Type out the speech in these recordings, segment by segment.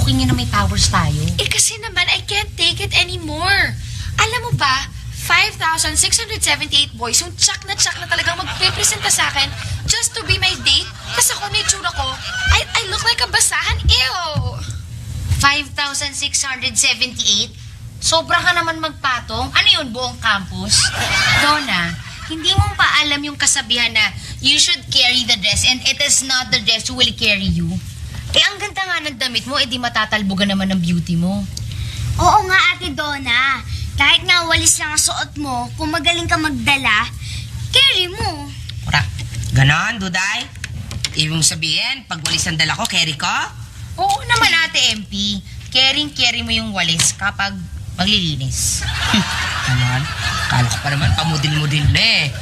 booking niyo na may powers tayo? Eh kasi naman, I can't take it anymore. Alam mo ba, 5,678 boys yung tsak na talagang magpipresenta sa akin just to be my date. Kasi ako na itsura ko, I look like a basahan. Ew! 5,678? Sobra ka naman magpatong. Ano yun, buong campus? Donna, hindi mo pa alam yung kasabihan na you should carry the dress and it is not the dress who will carry you. Eh, ang ganda nga ng damit mo, eh di matatalbogan naman ng beauty mo. Oo nga, Ate Donna. Kahit nga walis lang ang suot mo, kung magaling ka magdala, carry mo. Ora, ganon, Duday? Ibig sabihin, pag walis ang dala ko, carry ko? Oo naman, Ate MP. Carry mo yung walis kapag maglilinis. Ganon? Kala ko pa naman, pamudil-mudil na eh.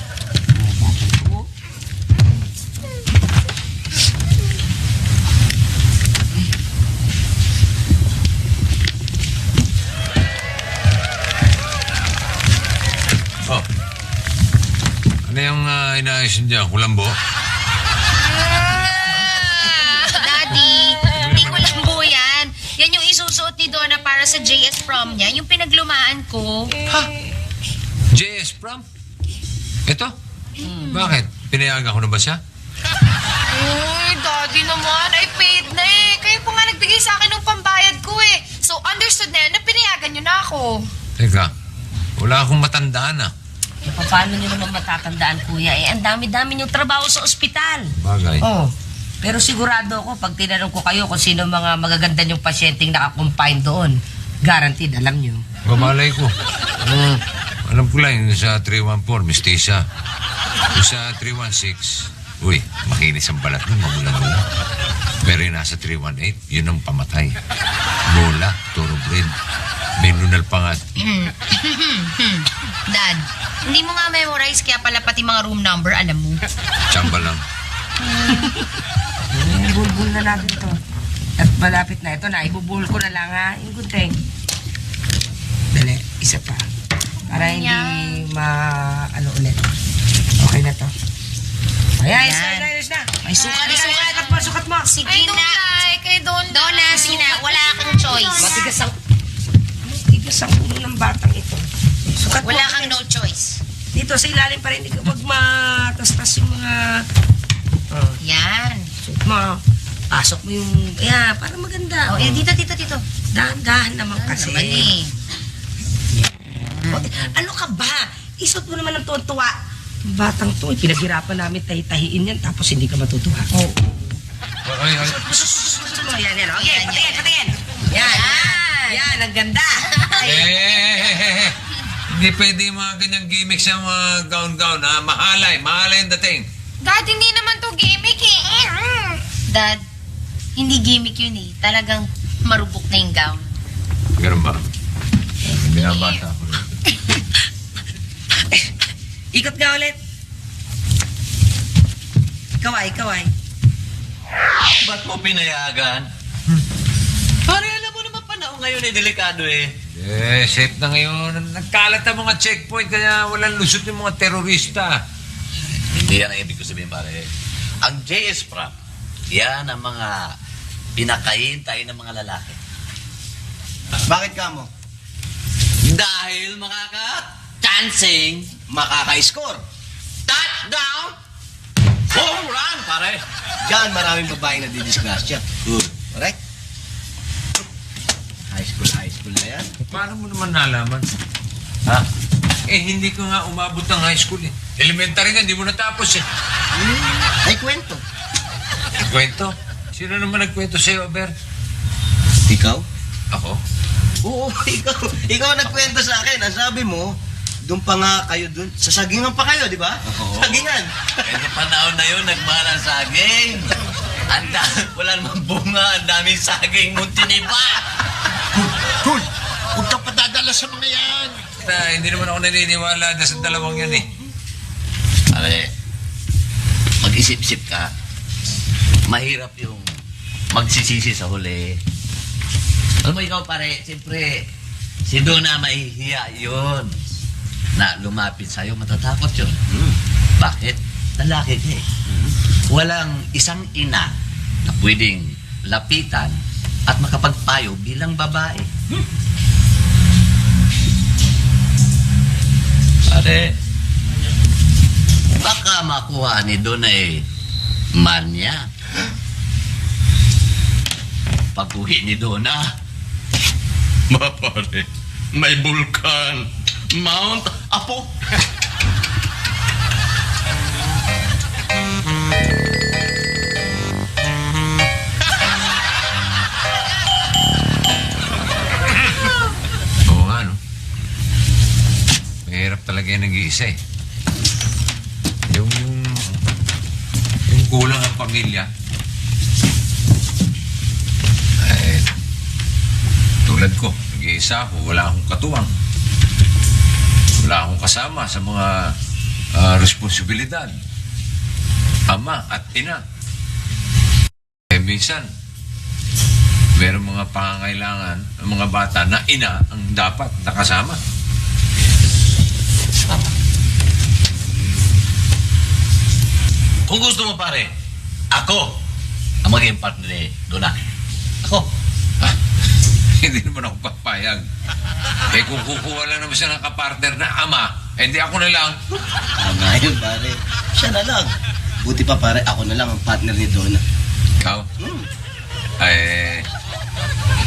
Oh. Ano yung inaayos niya? Kulambo? Daddy, hindi ko lang po yan. Yan yung isusuot ni Donna para sa JS prom niya, yung pinaglumaan ko. Ha? JS prom? Ito? Bakit? Pinayagan ko na ba siya? Uy, Daddy naman, I paid na eh. Kayo po nga nagbigay sa akin ng pambayad ko eh. So, understood na yan na pinayagan niyo na ako. Teka, wala akong matandaan ah. E, paano nyo naman matatandaan, kuya? Eh, ang dami-dami niyong trabaho sa ospital. Bagay. Oh, pero sigurado ako, pag tinanong ko kayo kung sino mga magaganda niyong pasyenteng nakakumpine doon, guaranteed, alam niyo. Bamalay ko. Alam ko lang yung sa 314, mistisa. Yung sa 316, uy, makinis ang balat nun, magulan-ulan. Pero yung nasa 318, yun ang pamatay. Bola, thoroughbred. May nunal pa nga. Dad, hindi mo nga memorize kaya pala pati mga room number, alam mo. Tsamba lang. Ibubul na natin to. At malapit na ito na, ibubul ko na lang ha, yung gunting. Dali, isa pa. Para hindi ano ulit. Okay na to. Ayan, ayos na. May sukat, Sukat mo. Sige I don't na. like, I don't Donna, like. sige na. Wala kang choice. Matigas ang ulo ng batang ito. Sukat mo. Wala kang no choice. Dito sa ilalim pa rin, hindi ka wag matastas yung mga... Yan. Suot mo. Pasok mo yung... Ayan, para maganda. Oh, eh, dito. Dahan-dahan naman kasi. Naman eh. Ano ka ba? Isot mo naman ng tuwa. Batang to, pinaghirapan namin tahi-tahiin yan tapos hindi ka matutuwa. Oo. Ay. Yan. Okay, patingin. Yan, ang ganda. Hindi pwede yung mga ganyang gimmicks sa mga gown-gown, ha? Mahalay ang dating. Dad, hindi naman to gimmick eh. Dad, hindi gimmick yun eh. Talagang marubok na yung gown. Ganun ba? Binabata ko rin. Ikot ka ulit. Kaway. Ba't mo pinayagan? Pare, alam mo naman panahon ngayon eh, delikado eh. Safe na ngayon. Nagkalat ang mga checkpoint kaya walang lusot yung mga terorista. Hindi yan ang ibig ko sabihin, pare. Ang JS Prop, yan ang mga pinakahintay ng mga lalaki. Bakit ka mo? Dahil makaka-chancing, Makaka-score. touchdown, home run, pare. Diyan maraming babae na didisgrasya. Correct? High school na yan. Paano mo naman nalaman? Ha? Hindi ko nga umabot ng high school eh. Elementary nga, hindi mo natapos eh. Ay, kwento. Kwento? Sino naman nagkwento sa'yo, Aber? Ikaw? Ako? Oo, ikaw nagkwento sa akin. Ang sabi mo, doon pa nga kayo doon. Sa sagingan pa kayo, di ba? Oo. Sagingan. Eh, sa panahon na yun, nagmahal ang saging. Wala namang bunga, ang daming saging, muntiniba. Cool. Huwag ka padadala sa mga yan. Hindi naman ako naniniwala na sa dalawang yan eh. Pare, mag-isip-isip ka. Mahirap yung magsisisi sa huli. Alam mo ikaw, pare, siyempre, si Donna mahihiya yun. Na lumapit sa'yo, matatakot yun. Bakit? Lalaki ka eh. Walang isang ina na pwedeng lapitan at makapagpayo bilang babae. Pare, baka makuha ni Donna manya. Pag-uwi ni Donna, pare, may bulkan, Mount Apo. Oo nga, no? Mahirap talaga yung nag-iisa eh. Yung kulang ang pamilya. Eh, tulad ko, nag-iisa ako, wala akong katuwang. Wala akong kasama sa mga responsibilidad. Ama at ina. Eh, minsan, meron mga pangangailangan ng mga bata na ina ang dapat nakasama. Kung gusto mo, pare, ako ang maging partner ni Donna. Ako. Hindi naman ako papayag. Eh kung kukuha lang naman siya ng kapartner na ama, eh di ako na lang. Tama yun, pare. Siya na lang. Buti pa, pare, ako na lang ang partner ni Donna. Ikaw? Eh,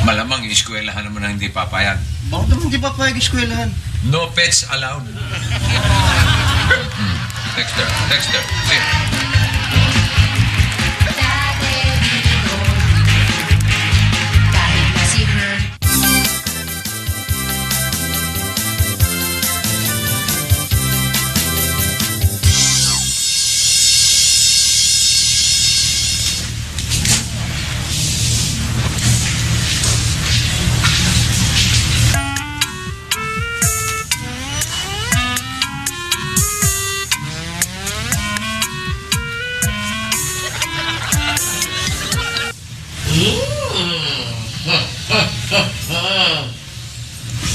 malamang eskwelahan naman ang hindi papayag. Bakit naman di pa payag eskwelahan? No pets allowed. Dexter. See. Kahit na si Her.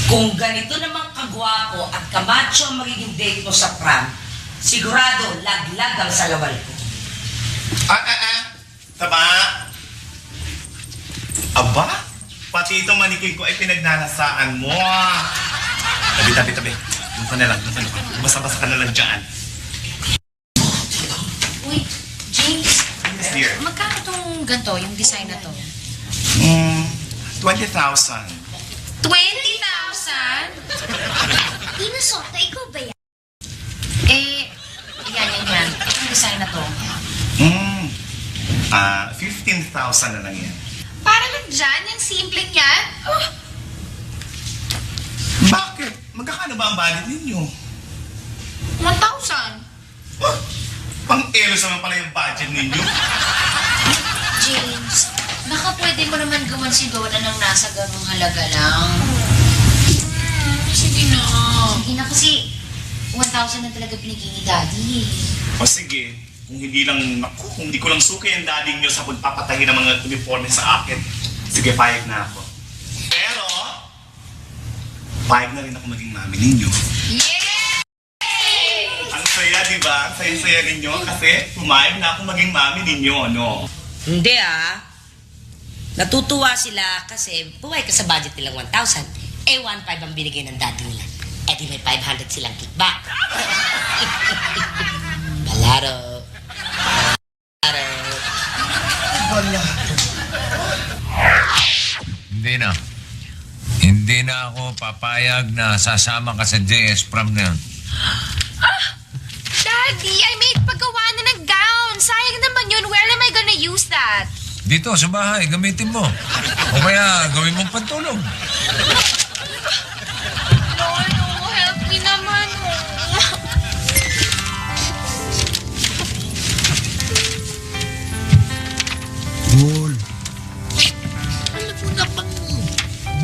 Kung ganito namang kagwapo at kamacho ang magiging date mo sa prom, sigurado laglag ang salawal ko. Taba? Aba? Pati itong manikin ko ay pinagnanasaan mo. Tabi. Doon ka na lang. Basa-basa ka na lang dyan. Uy, James. Yes, dear. Magkano tong ganito, yung design na to? 20,000. 20,000? Ina Soto, ikaw ba yan? Eh, yan. Itong design na to. 15,000 na lang yan. Para lang dyan, yung simpleng yan. Bakit? Magkakano ba ang budget ninyo? 1,000. Pang-elos naman pala yung budget ninyo. James, baka pwede mo naman gawan si Donna ng nasa ganung halaga lang. Sige na. Sige na kasi 1,000 na talaga binigay ni Daddy. O sige, kung hindi ko lang suki ang daddy nyo sa pagpapatahi ng mga uniforme sa akin, sige, payag na ako. Pero, payag na rin ako maging mami ninyo. Yeah! Ang saya, di ba? Ang saya-saya ninyo kasi pumayag na ako maging mami ninyo, no? Hindi Natutuwa sila kasi buhay ka sa budget nilang 1,000. Eh, 1,500 ang binigay ng daddy nila. Eh, di may 500 silang kickback. Balaro. Hindi na ako papayag na sasama ka sa JS prom na yun. Daddy, I made paggawa na ng gown. Sayang naman yun. Where am I gonna use that? Dito sa bahay, gamitin mo. O kaya gawin mong pantulog. Lolo, help me naman. Cool. Alam mo namang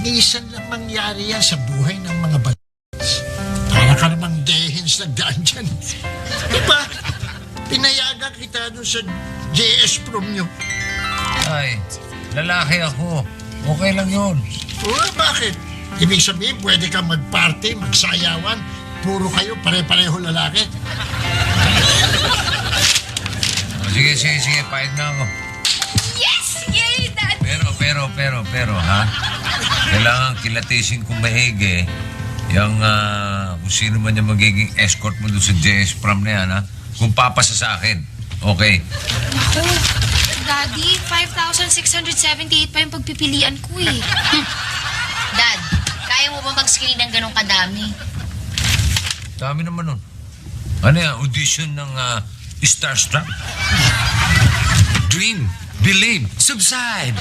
minsan lang mangyari yan sa buhay ng mga balans. Para ka namang dehens nagdaan dyan. Diba? Pinayagan kita doon sa JS prom nyo. Ay, lalaki ako. Okay lang yun. O bakit? Ibig sabihin, pwede ka mag-party, magsayawan, puro kayo pare-pareho lalaki. O, sige, pahit na ako. Yes! Yay, Daddy! Pero pero, ha? Kailangan kilatisin kong maigi yung kung sino man yung magiging escort mo doon sa JS Prom na yan, ha? Kung papasa sa akin. Okay. Naku, Daddy, 5,678 pa yung pagpipilian ko eh. Dad, kaya mo ba mag-screen ng ganong kadami? Dami naman nun. Ano yan? Audition ng Starstruck? Dream, believe, subside.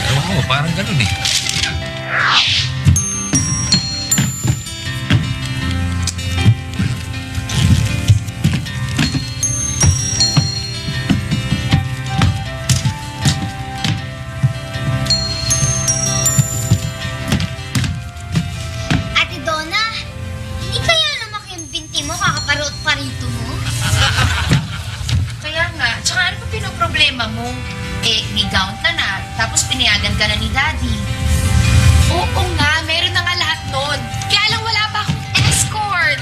Ewan ko, parang ganun eh. Ate Donna, hindi kaya lumaki yung binti mo kakaparot pa rito mo? Kaya nga, tsaka ano pa pinoproblema mo? Eh, may gown ka na, tapos pinayagan ka na ni Daddy. Oo nga, meron na nga lahat nun. Kaya lang wala pa akong escort.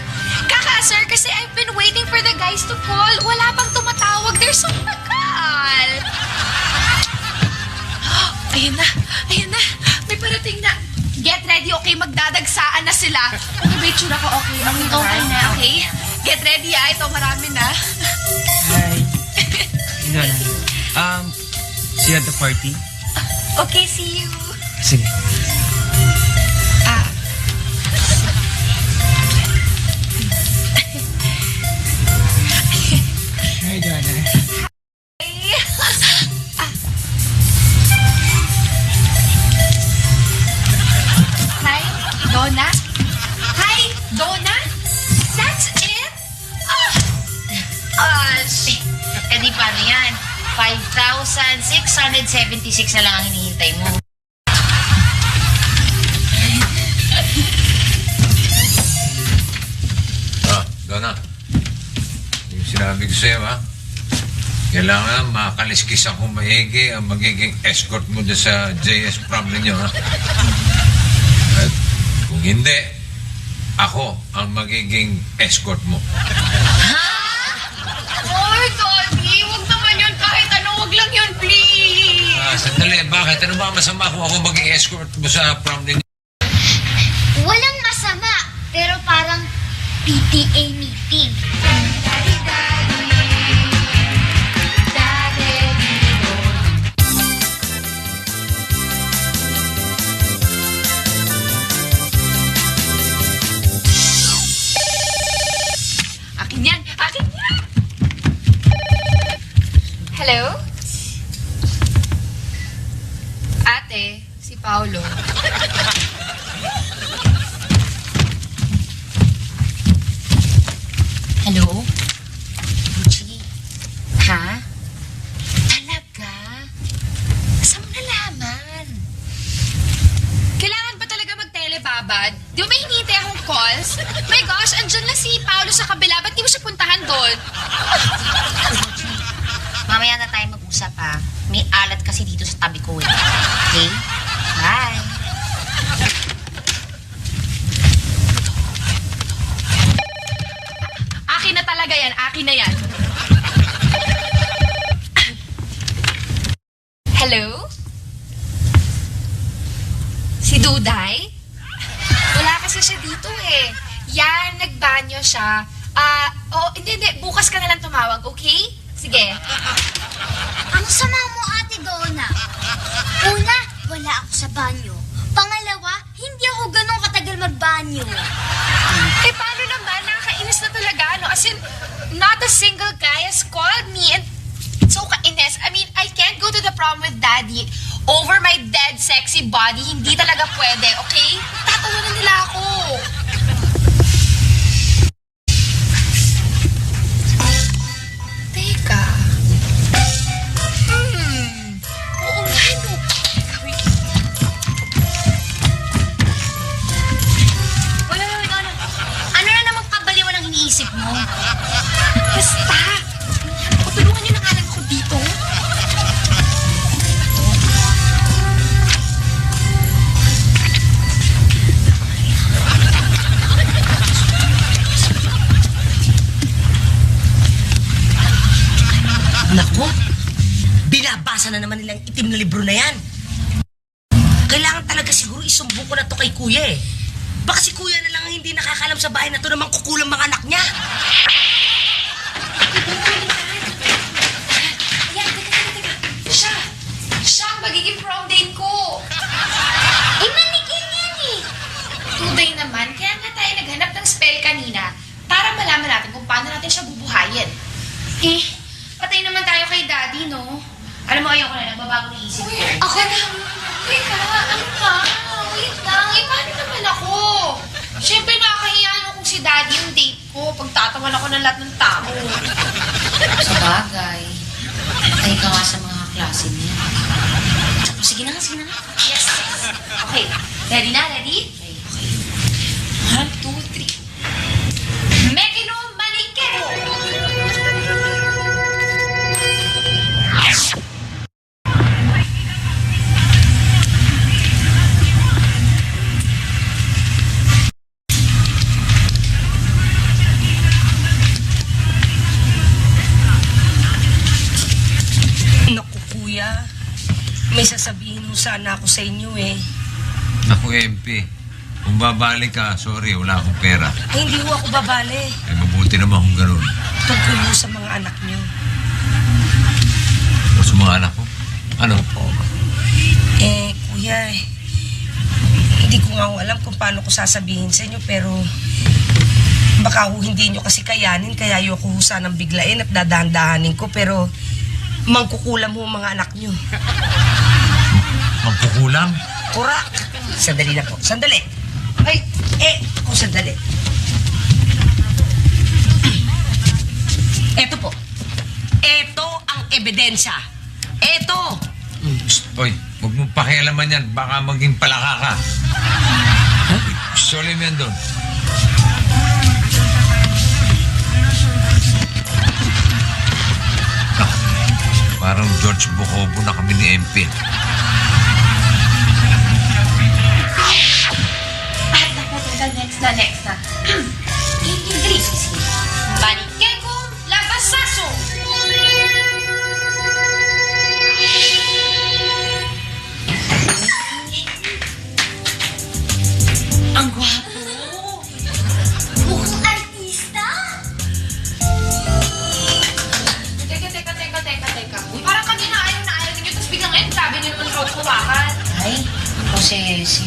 Sir, kasi I've been waiting for the guys to call. Wala pang tumatawag. They're so tagal. Ayun na. May parating na. Get ready, okay? Magdadagsaan na sila. Ano ba yung tsura ko? Okay, okay na, okay? Get ready, ito marami na. Hi. Donna. See you at the party? Okay, see you. Sige. Hi, Donna. Hi, Donna. Hi, Donna. That's it? Gosh. Eh di paano yan? 5,676 na lang ang hinihintay mo. Donna. Yung sinabi ko sa'yo, ha? Kailangan makaliskis akong maigi ang magiging escort mo dyan sa JS Prom ninyo, ha? At kung hindi, ako ang magiging escort mo. Ay, Daddy, huwag naman yun. Kahit ano, huwag lang yun, please. Sandali, bakit? Ano ba masama kung ako maging escort mo sa prom ninyo? Walang masama, pero parang PTA meeting. Akin yan! Hello? Ate, si Paolo. Hello? Gucci? Ha? Talaga? Saan mo nalaman? Kailangan ba talaga magtelebabad? Di ba may hinihintay akong calls? My gosh, andyan na si Paolo sa kabila. Ba't di mo siya puntahan doon? Mamaya na tayo mag-usap, ha? May alat kasi dito sa tabi ko, eh. Okay? Bye. Akin na talaga yan. Akin na yan. Hello? Si Duday? Wala kasi siya dito eh. Yan, nagbanyo siya. Hindi. Bukas ka na lang tumawag, okay? Sige. Ang sama mo, Ate Donna. Una, wala ako sa banyo. Pangalawa, hindi ako ganun katagal magbanyo. Eh, paano naman? Nakakainis na talaga, no? As in, not a single guy has called me and it's so kainis. I mean, I can't go to the prom with Daddy over my dead sexy body. Hindi talaga pwede, okay? Tatawa na nila ako. Teka. Oo nga, no. Wait. Wait. Ano na namang kabaliwan ang iniisip mo? Basta. Patulungan niyo na nga lang ako dito. na libro na yan. Kailangan talaga siguro isumbong ko na to kay kuya eh. Baka si kuya na lang ang hindi nakakalam sa bahay na to namang kukulang mga anak niya. Ayan, teka. Siya ang magiging prom date ko. Manikin yan eh. Tuday naman, kaya nga tayo naghanap ng spell kanina para malaman natin kung paano natin siya bubuhayin. Eh, patay naman tayo kay Daddy, no? Alam mo, ayoko na, nagbabago ng isip ko. Ako na. Teka, ano ka? Wait lang. Eh, paano naman ako? Siyempre, nakakahiya no kung si Daddy yung date ko. Pagtatawan ako ng lahat ng tao. Sa bagay, patay ka nga sa mga klase niya. Sige na nga. Yes. Okay. Ready na? Ready? Okay. 1, 2, 3. Mekino Manikero! Naku kuya, may sasabihin mo sana ako sa inyo eh. Naku, MP. Kung babalik ka, sorry, wala akong pera. Ay, hindi ho ako babale. Ay, mabuti naman kung ganun. Tungkol ho sa mga anak niyo. O sa mga anak ko? Ano? Kuya, hindi ko nga ho alam kung paano ko sasabihin sa inyo, pero baka ho hindi nyo kasi kayanin, kaya ayoko ho sanang biglain at dadandahanin ko, pero mangkukulam ho ang mga anak nyo. Magkukulang? Kurak! Sandali na po. Sandali! Ay, sandali. Eto po. Eto ang ebidensya. Eto! Hoy, huwag mong pakialaman yan. Baka maging palaka ka. Soli mo yan doon. Ah, parang George Bocobo na kami ni MP. Next na. Hindi. Manikego Labasaso! Ang gwapo. Mukhang artista. Teka. Uy, parang kanina ayaw na ayaw ninyo, tapos biglang ngayon sabi niyo naman raw kuwakan. Ay, posesi.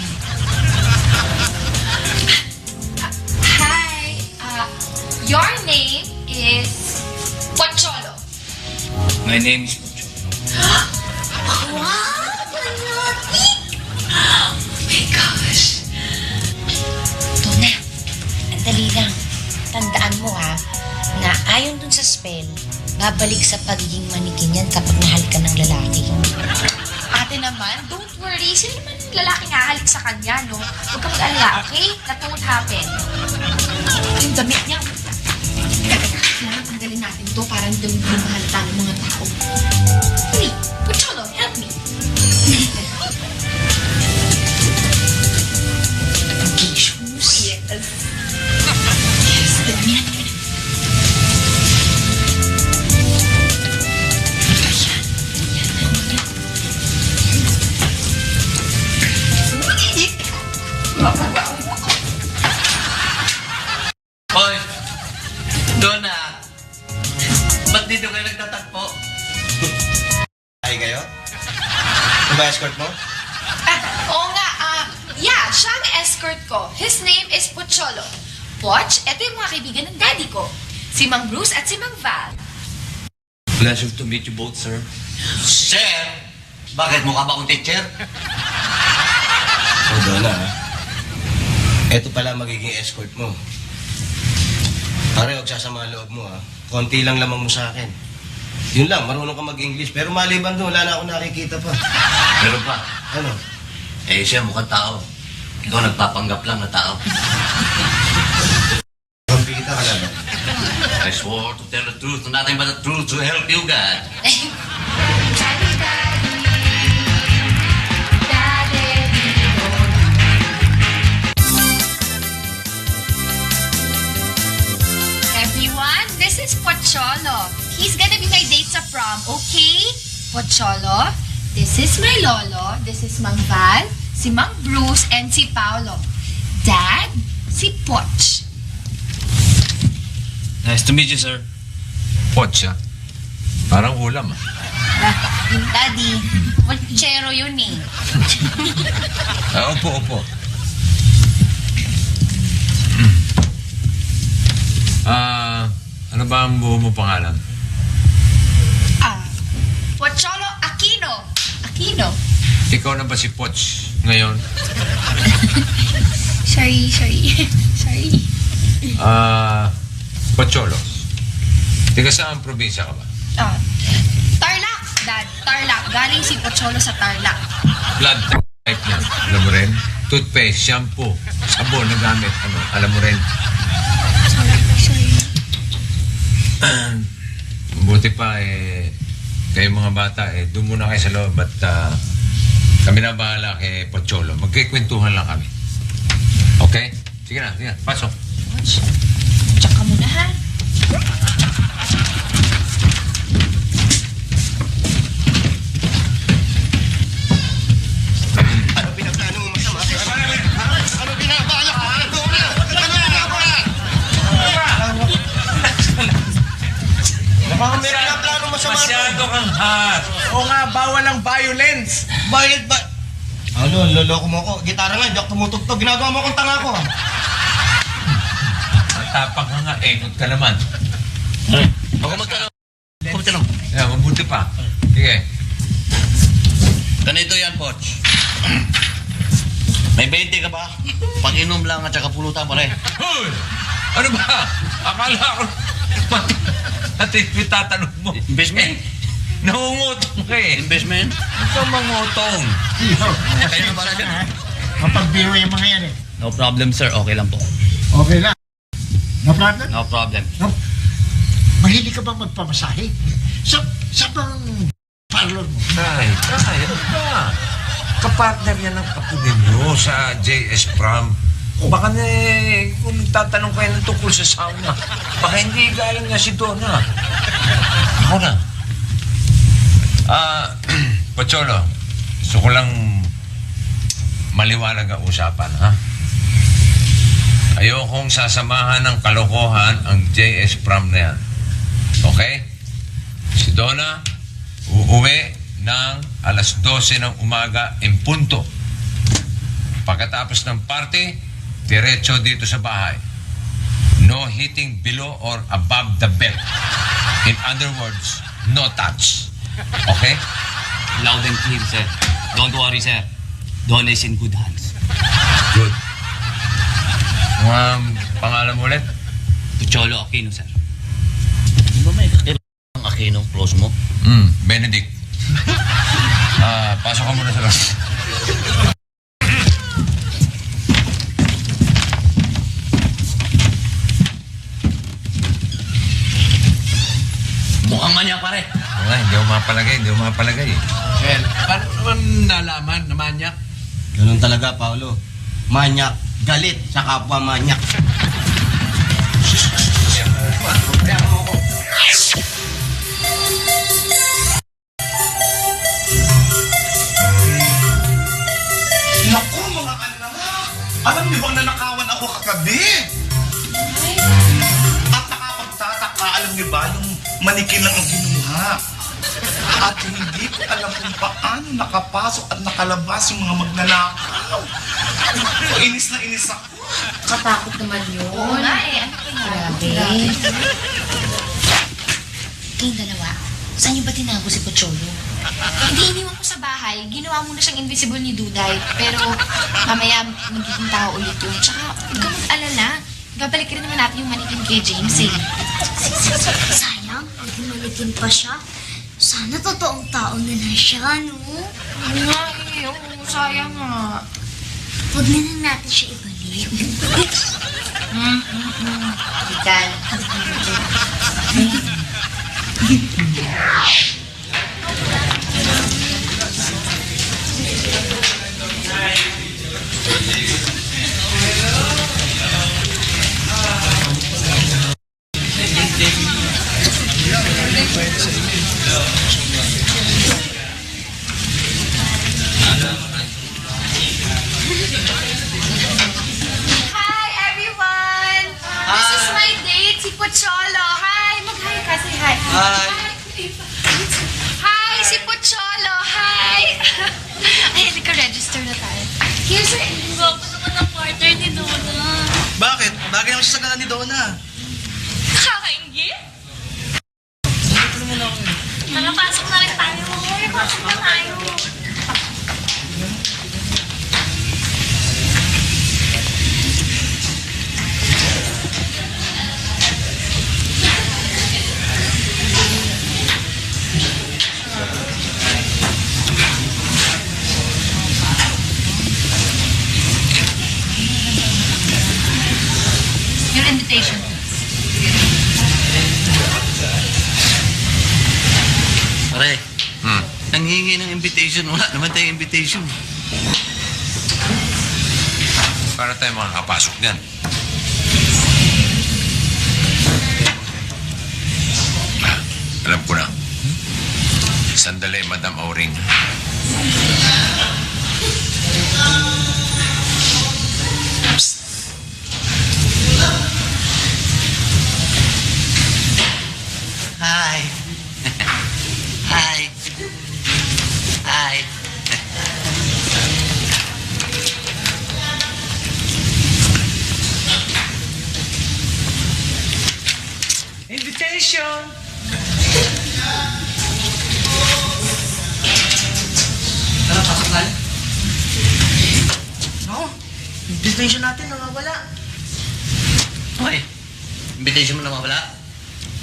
Hi, your name is Pocholo. My name is Pucho. Wow, manati. Oh my gosh. Tuna, ang dali lang. Tandaan mo ha, na ayon dun sa spell, babalik sa pagiging manikin yan kapag mahal ka ng lalaki. Ate naman, don't worry. Sino naman lalaking hahalik sa kanya, no? Huwag ka mag-alala, okay? That won't happen. Yung damit niya. Kailangan tanggalin natin to para hindi daw hindi mahalata ng mga tao. Hey, Pocholo, help me. Okay, shoes. Yes. Yes, ganyan. Hoy! Donna! Ba't dito kayo nagtatagpo? Ay kayo? Ano ba escort mo? Oo nga, yeah, siya ang escort ko. His name is Pocholo. Poch, eto yung mga kaibigan ng daddy ko. Si Mang Bruce at si Mang Val. Pleasure to meet you both, sir. Sir! Bakit mukha ba akong teacher? O, Donna, ha? Ito pala magiging escort mo. Pare, huwag sasama ang loob mo, ha? Konti lang lamang mo sa akin. Yun lang, marunong ka mag-English. Pero maliban doon, wala na ako nakikita pa. Meron pa. Ano? Eh, siya mukhang tao. Ikaw nagpapanggap lang na tao. Kampita ka lang. I swore to tell the truth and nothing but the truth to help you, God. Everyone, this is Pocholo. He's gonna be my date sa prom, okay? Pocholo, this is my lolo, this is Mang Val, si Mang Bruce, and si Paolo. Dad, si Poch. Nice to meet you, sir. Potsa. Parang ulam ah. Daddy, pochero yun eh. Opo. Ano ba ang buo mo pangalan? Pocholo Aquino. Aquino. Ikaw na ba si Poch ngayon? Sorry. Sorry. Pocholos. Tiga saan probinsya ka ba? Tarlac, Dad. Tarlac. Galing si Pocholo sa Tarlac. Blood type niya. Alam mo rin? Toothpaste, shampoo, sabon na gamit. Ano, alam mo rin? Sorry. Mabuti pa kayo mga bata doon muna kayo sa loob at kami na bahala kay Pocholo. Magkikwentuhan lang kami. Okay? Sige na, pasok. Poch, tsak ka muna ha. Ano pinaplano mo masama? Ano binabalak mo? Ano ginagawa? Ano pinaplano masama? Masyado kang hot. Oo nga, bawal ang violence. Bayad ba? Ano, loloko mo ko. Gitara nga, hindi ako tumutugtog. Ginagawa mo akong tanga ko. Matapang ka nga, engot ka naman. Ako magtanong. Mabuti pa. Sige. Ganito yan, Poch. May 20 ka ba? Pag-inom lang at saka pulutan pare. Hoy! Ano ba? Akala ko natin tatanong mo. Investment? Nangungutong ka eh. Investment? Ikaw mangutong. Kayo na para dyan. Mapagbiro yung mga yan eh. No problem, sir. Okay lang po. Okay lang. No problem? No problem. No. Mahilig ka bang magpamasahe? Sa bang parlor mo? Tay, ano ba? Kapartner yan ng apo ninyo sa JS Pram. Baka kung tatanong kayo ng tungkol sa sauna, baka hindi galing na si Donna. Ako na. Pocholo, gusto ko lang maliwanag ang usapan, ha? Ayokong sasamahan ng kalokohan ang JS Pram na yan. Okay? Si Donna, uuwi ng alas 12 ng umaga in punto. Pagkatapos ng party, diretso dito sa bahay. No hitting below or above the belt. In other words, no touch. Okay? Loud and clear, sir. Don't worry, sir. Don is in good hands. Good. Pangalan mo ulit? Pocholo Aquino, sir. Di ba may kakilala ang Aquino, close mo? Benedict. Pasok ka muna sa loob. Mukhang manya pare. Hindi ako mapalagay. Well, paano naman nalaman na manyak? Ganun talaga, Paolo. Manyak. Galit sa kapwa manyak. Naku, mga anak! Alam niyo bang nanakawan ako kagabi? At nakapagtataka, alam niyo ba, yung manikin lang ang ginuha. At hindi ko alam kung paano nakapasok at nakalabas yung mga magnanakaw. Inis na inis ako. Katakot naman yun. Oo nga eh. Ano kaya? Grabe. Kayong dalawa, saan niyo ba tinago si Pocholo? Hindi iniwan ko sa bahay. Ginawa mo na siyang invisible ni Duday. Pero mamaya magiging tao ulit yun. Tsaka huwag ka mag-alala. Babalik rin naman natin yung manikin kay James eh. Sayang, nagmalikin pa siya. Sana totoong tao na lang siya, no? Oo nga eh. Oo, sayang nga. Huwag na lang natin siya ibalik. Ikan. Hi, si Pocholo. Hi. Ay, hindi ka register na tayo. Here's your envelope. Ano naman ang partner ni Donna? Bakit? Bagay naman siya sa gana ni Donna. Nakakaingit? Tara, pasok na rin tayo. Pasok na tayo. Your invitation. Pare, nanghingi ng invitation. Wala naman tayong invitation. Para tayo makakapasok dyan. Alam ko na. Sandali, Madam Auring. Hi. Hi. Hi. Invitation! Tara, pasok tayo. No? Invitation natin nawawala. Hoy, invitation mo na mawala.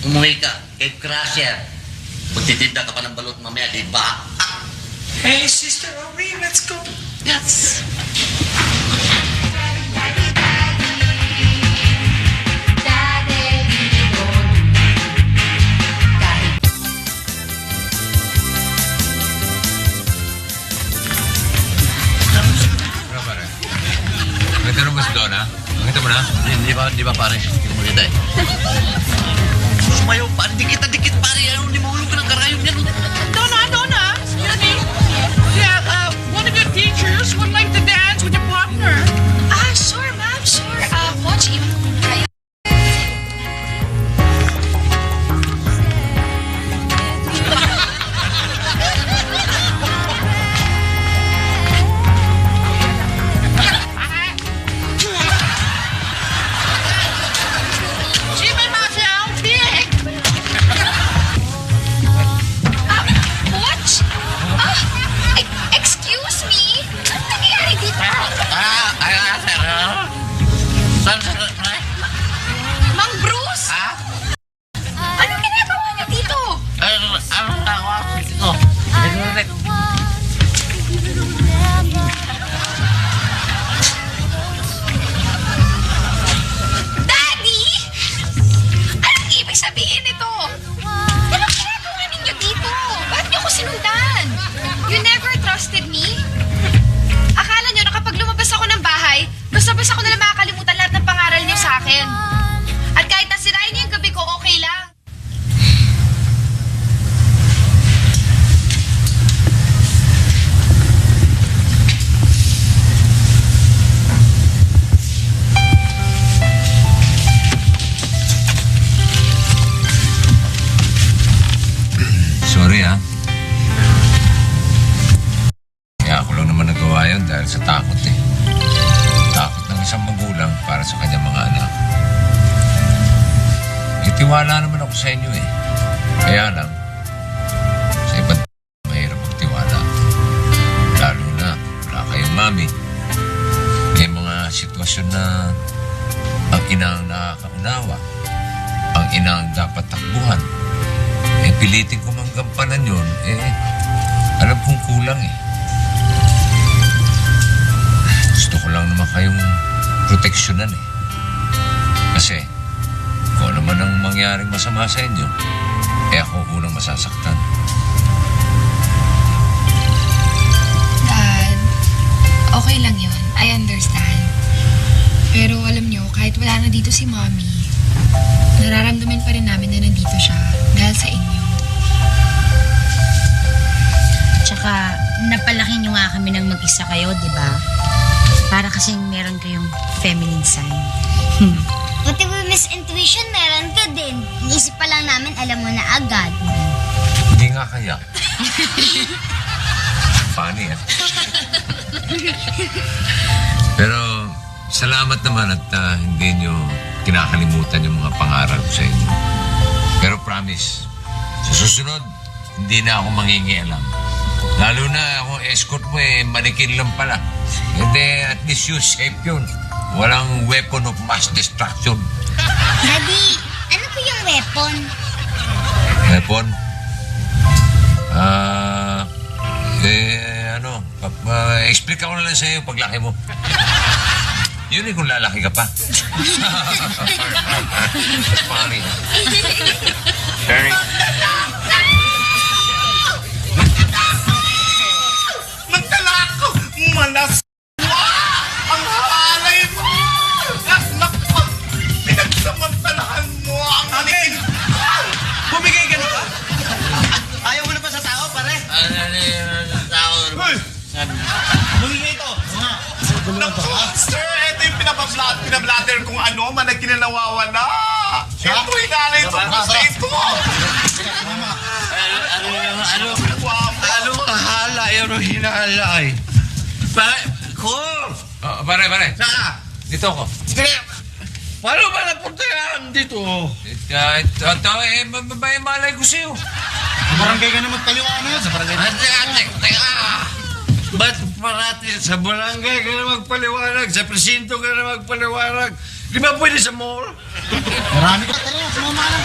Umuwi ka kay Crusher. Magtitinda ka pa ng balot mamaya, di ba? Hey, Sister Aubrey, let's go. Yes. Ano pare? Nakita mo ba si Donna? Nakita mo na? Di ba pare? Hindi mo makita eh. Sumayaw pare, dikit pare. Ano, di mahulog ka ng karayom yan. Donna, excuse me. Yeah, one of your teachers would like to dance with your partner. Ah, sure, ma'am. Sure. Watch even kayo. She may not sound big. Watch? Excuse me? Ano nangyayari dito? Mang Bruce? Anong ginagawa niyo dito? Daddy! Anong ibig sabihin nito? Anong ginagawa ninyo dito? Bakit niyo ko sinundan? You never trusted me? Akala niyo na kapag lumabas ako ng bahay, basta-basta ko nalang makakalimutan lahat ng pangaral niyo sa akin. At kahit nasirain niyo yung gabi ko, okay lang. Sorry Kaya ako lang naman nagawa yun dahil sa takot eh. Takot ng isang magulang para sa kanyang mga anak. Itiwala naman ako sa inyo eh. Kaya lang, sa iba't mahirap magtiwala. Lalo na, wala kayong mami. May mga sitwasyon na ang ina ang nakakaunawa. Ang ina ang dapat takbuhan. Pilitin ko mang gampanan yun, alam kong kulang eh. Gusto ko lang naman kayong proteksyonan eh. Kasi, kung ano man ang mangyaring masama sa inyo, ako unang masasaktan. Dad, okay lang yun. I understand. Pero alam nyo, kahit wala na dito si Mommy, nararamdaman pa rin namin na nandito siya dahil sa inyo. Tsaka, napalaki nyo nga kami ng mag-isa kayo, di ba? Para kasing meron kayong feminine side. Pati Miss Intuition, meron ka din. Iniisip pa lang namin, alam mo na agad. Hindi nga kaya. Funny, eh. Pero, salamat naman at hindi nyo kinakalimutan yung mga pangaral ko sa inyo. Pero promise, sa susunod, hindi na ako mangingialam. Lalo na ako escort mo manikin lang pala. Hindi, at least you safe yun. Walang weapon of mass destruction. Daddy, ano po yung weapon? Weapon? Explain ko na lang sa'yo paglaki mo. Yun kung lalaki ka pa. Funny. Very. Magdala ako! Manas! Ang halay mo! Naku! Pinagsamantalahan mo ang aking... Bumigay ka na ba? Ayaw mo na ba sa tao, pare? Hoy! Bumigay ito. Naku, sir! Ito yung pinablatter kung ano, managkin na nawawala. Ito, hinalay ito ko sa ito. Ano ang hala? Ayaw nung hinala ay. Pare, Pare. Saka? Dito ako. Paano ba napunta yan dito? Malay ko sa'yo. Barangay ka na magpaliwanag. Sa barangay na. Teka! Ba't parati sa barangay ka na magpaliwanag? Sa presinto ka na magpaliwanag? Di ba pwede sa mall? Marami ka. Tara, sumama na.